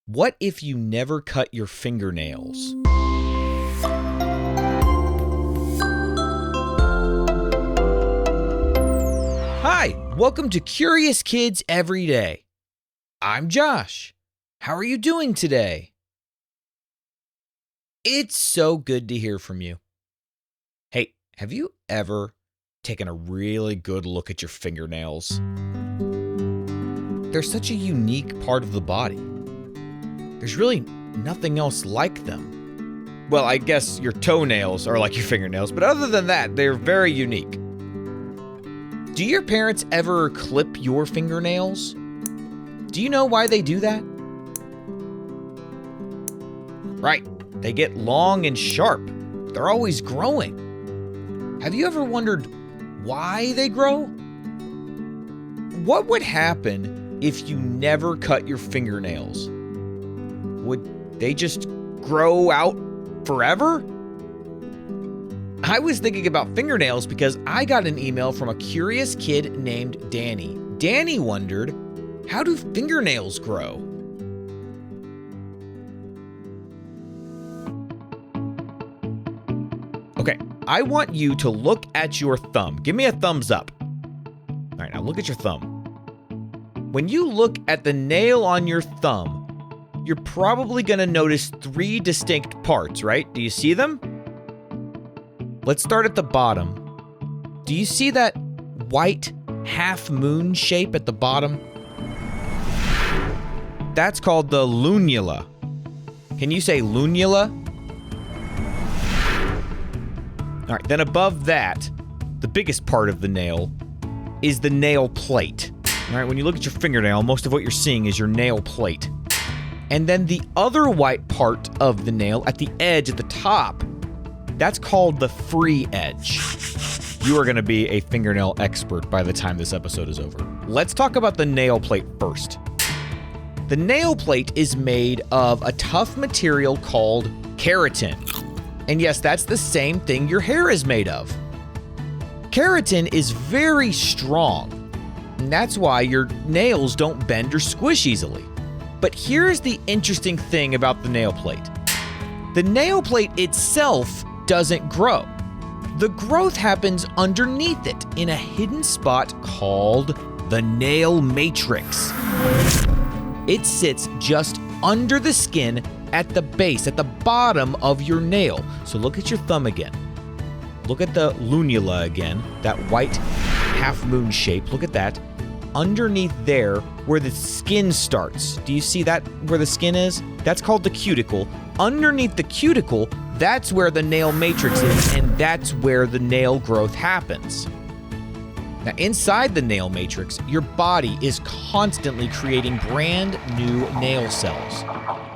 What if you never cut your fingernails? Hi, welcome to Curious Kids Every Day. I'm Josh. How are you doing today? It's so good to hear from you. Hey, have you ever taken a really good look at your fingernails? They're such a unique part of the body. There's really nothing else like them. Well, I guess your toenails are like your fingernails, but other than that, they're very unique. Do your parents ever clip your fingernails? Do you know why they do that? Right, they get long and sharp. They're always growing. Have you ever wondered why they grow? What would happen if you never cut your fingernails? Would they just grow out forever? I was thinking about fingernails because I got an email from a curious kid named Danny. Danny wondered, how do fingernails grow? Okay, I want you to look at your thumb. Give me a thumbs up. All right, now look at your thumb. When you look at the nail on your thumb, you're probably going to notice three distinct parts, right? Do you see them? Let's start at the bottom. Do you see that white half moon shape at the bottom? That's called the lunula. Can you say lunula? All right, then above that, the biggest part of the nail is the nail plate. All right, when you look at your fingernail, most of what you're seeing is your nail plate. And then the other white part of the nail at the edge at the top, that's called the free edge. You are going to be a fingernail expert by the time this episode is over. Let's talk about the nail plate first. The nail plate is made of a tough material called keratin. And yes, that's the same thing your hair is made of. Keratin is very strong, and that's why your nails don't bend or squish easily. But here's the interesting thing about the nail plate. The nail plate itself doesn't grow. The growth happens underneath it in a hidden spot called the nail matrix. It sits just under the skin at the base, at the bottom of your nail. So look at your thumb again. Look at the lunula again, that white half moon shape. Look at that. Underneath there, where the skin starts. Do you see that, where the skin is? That's called the cuticle. Underneath the cuticle, that's where the nail matrix is, and that's where the nail growth happens. Now, inside the nail matrix, your body is constantly creating brand new nail cells.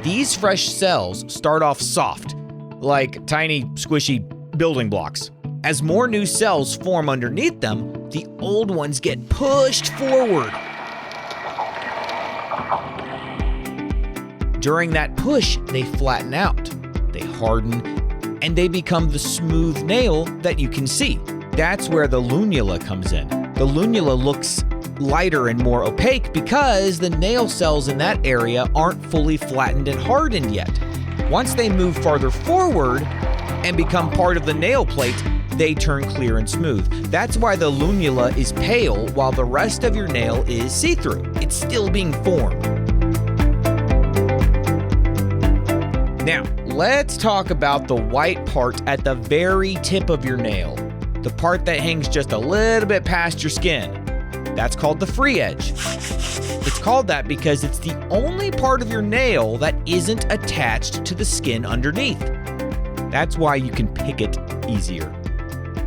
These fresh cells start off soft, like tiny, squishy building blocks. As more new cells form underneath them, the old ones get pushed forward. During that push, they flatten out, they harden, and they become the smooth nail that you can see. That's where the lunula comes in. The lunula looks lighter and more opaque because the nail cells in that area aren't fully flattened and hardened yet. Once they move farther forward and become part of the nail plate, they turn clear and smooth. That's why the lunula is pale while the rest of your nail is see-through. It's still being formed. Now, let's talk about the white part at the very tip of your nail. The part that hangs just a little bit past your skin. That's called the free edge. It's called that because it's the only part of your nail that isn't attached to the skin underneath. That's why you can pick it easier.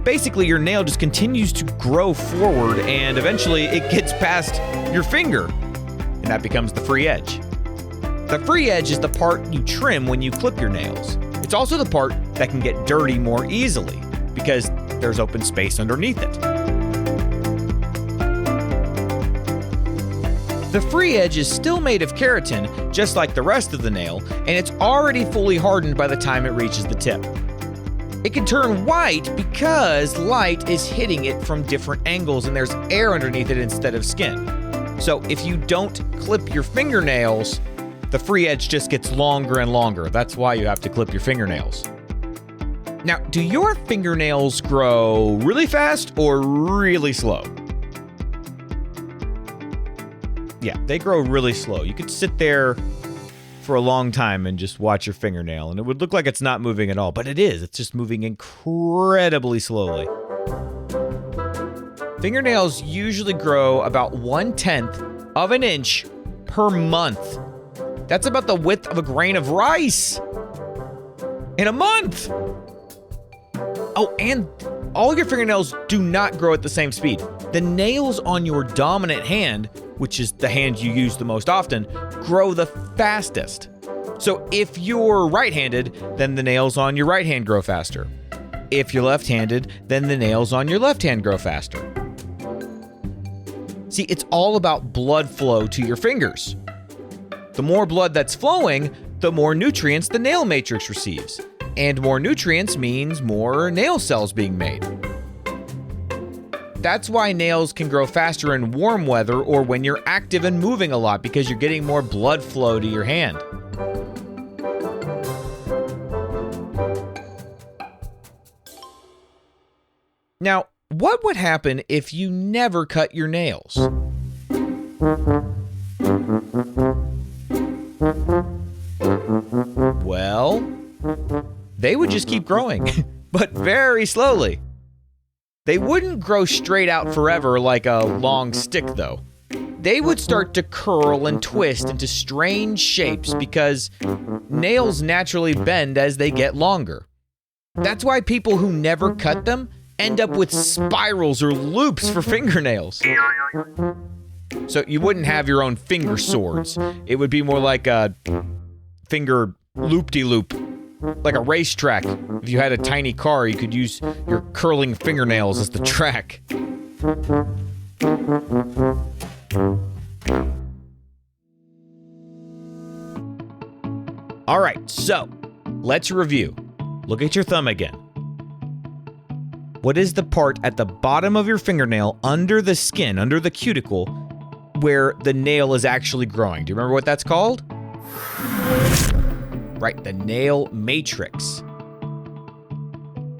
Basically, your nail just continues to grow forward and eventually it gets past your finger, and that becomes the free edge. The free edge is the part you trim when you clip your nails. It's also the part that can get dirty more easily because there's open space underneath it. The free edge is still made of keratin, just like the rest of the nail, and it's already fully hardened by the time it reaches the tip. It can turn white because light is hitting it from different angles and there's air underneath it instead of skin. So if you don't clip your fingernails, The free edge just gets longer and longer. That's why you have to clip your fingernails. Now, do your fingernails grow really fast or really slow? Yeah, they grow really slow. You could sit there for a long time and just watch your fingernail, and it would look like it's not moving at all, but it is. It's just moving incredibly slowly. Fingernails usually grow about 1/10 of an inch per month. That's about the width of a grain of rice in a month. Oh, and all your fingernails do not grow at the same speed. The nails on your dominant hand, which is the hand you use the most often, grow the fastest. So if you're right-handed, then the nails on your right hand grow faster. If you're left-handed, then the nails on your left hand grow faster. See, it's all about blood flow to your fingers. The more blood that's flowing, the more nutrients the nail matrix receives. And more nutrients means more nail cells being made. That's why nails can grow faster in warm weather or when you're active and moving a lot, because you're getting more blood flow to your hand. Now, what would happen if you never cut your nails? Well, they would just keep growing, but very slowly. They wouldn't grow straight out forever like a long stick, though. They would start to curl and twist into strange shapes because nails naturally bend as they get longer. That's why people who never cut them end up with spirals or loops for fingernails. So you wouldn't have your own finger swords. It would be more like a finger loop-de-loop, like a racetrack. If you had a tiny car, you could use your curling fingernails as the track. All right, so let's review. Look at your thumb again. What is the part at the bottom of your fingernail under the skin, under the cuticle, where the nail is actually growing? Do you remember what that's called? Right, the nail matrix.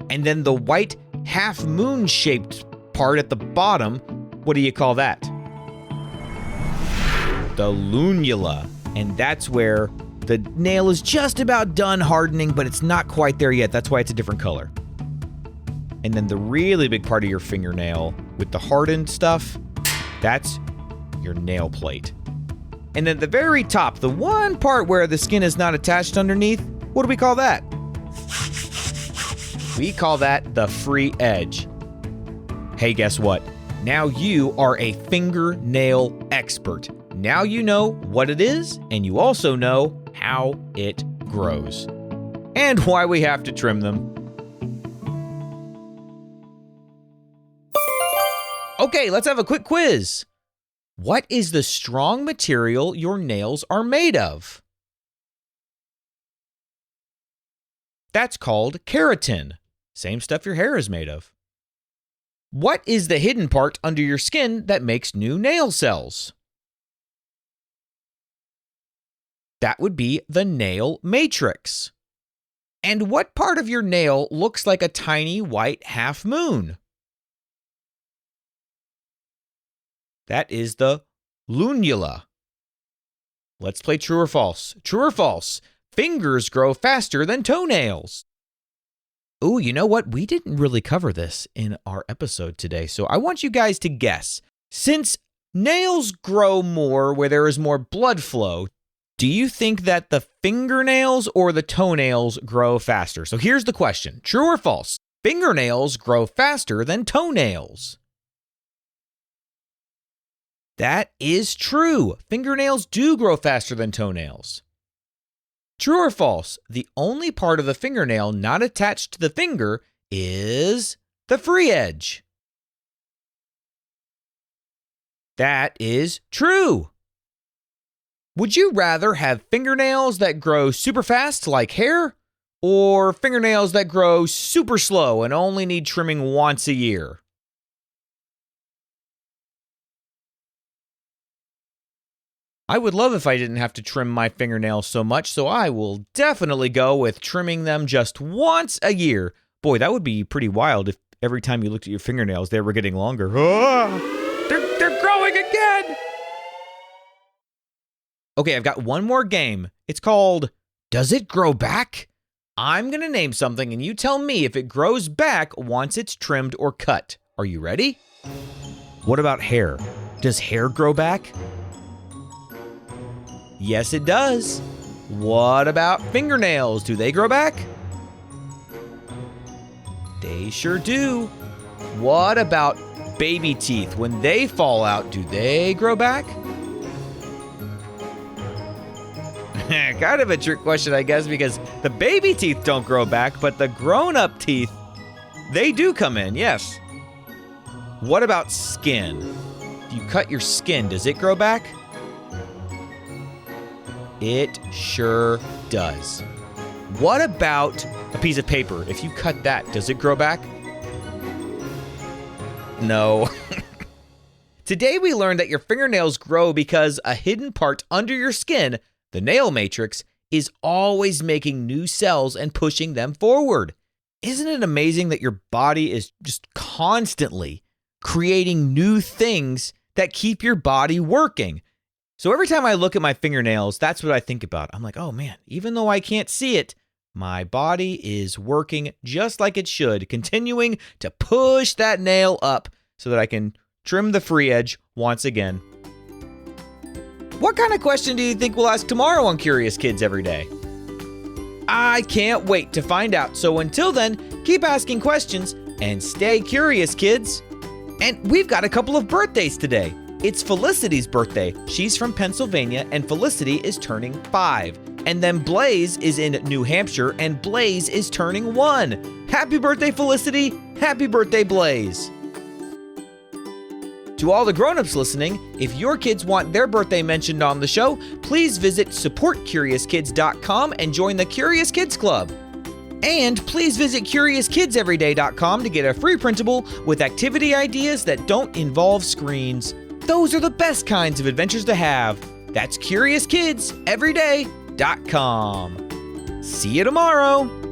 And then the white half-moon-shaped part at the bottom, what do you call that? The lunula. And that's where the nail is just about done hardening, but it's not quite there yet. That's why it's a different color. And then the really big part of your fingernail with the hardened stuff, that's your nail plate. And then at the very top, the one part where the skin is not attached underneath, what do we call that? We call that the free edge. Hey, guess what? Now you are a fingernail expert. Now you know what it is, and you also know how it grows. And why we have to trim them. Okay, let's have a quick quiz. What is the strong material your nails are made of? That's called keratin. Same stuff your hair is made of. What is the hidden part under your skin that makes new nail cells? That would be the nail matrix. And what part of your nail looks like a tiny white half moon? That is the lunula. Let's play true or false. True or false? Fingers grow faster than toenails. Ooh, you know what? We didn't really cover this in our episode today, so I want you guys to guess. Since nails grow more where there is more blood flow, do you think that the fingernails or the toenails grow faster? So here's the question. True or false? Fingernails grow faster than toenails. That is true. Fingernails do grow faster than toenails. True or false? The only part of the fingernail not attached to the finger is the free edge. That is true. Would you rather have fingernails that grow super fast like hair, or fingernails that grow super slow and only need trimming once a year? I would love if I didn't have to trim my fingernails so much, so I will definitely go with trimming them just once a year. Boy, that would be pretty wild if every time you looked at your fingernails, they were getting longer. Ah, they're growing again! Okay, I've got one more game. It's called Does It Grow Back? I'm going to name something and you tell me if it grows back once it's trimmed or cut. Are you ready? What about hair? Does hair grow back? Yes, it does. What about fingernails? Do they grow back? They sure do. What about baby teeth? When they fall out, do they grow back? Kind of a trick question, I guess, because the baby teeth don't grow back, but the grown-up teeth, they do come in, yes. What about skin? If you cut your skin, does it grow back? It sure does. What about a piece of paper? If you cut that, does it grow back? No. Today we learned that your fingernails grow because a hidden part under your skin, the nail matrix, is always making new cells and pushing them forward. Isn't it amazing that your body is just constantly creating new things that keep your body working? So every time I look at my fingernails, that's what I think about. I'm like, oh man, even though I can't see it, my body is working just like it should, continuing to push that nail up so that I can trim the free edge once again. What kind of question do you think we'll ask tomorrow on Curious Kids Every Day? I can't wait to find out. So until then, keep asking questions and stay curious, kids. And we've got a couple of birthdays today. It's Felicity's birthday. She's from Pennsylvania, and Felicity is turning 5. And then Blaze is in New Hampshire, and Blaze is turning 1. Happy birthday, Felicity. Happy birthday, Blaze. To all the grown-ups listening, if your kids want their birthday mentioned on the show, please visit supportcuriouskids.com and join the Curious Kids Club. And please visit CuriousKidsEveryday.com to get a free printable with activity ideas that don't involve screens. Those are the best kinds of adventures to have. That's CuriousKidsEveryday.com. See you tomorrow.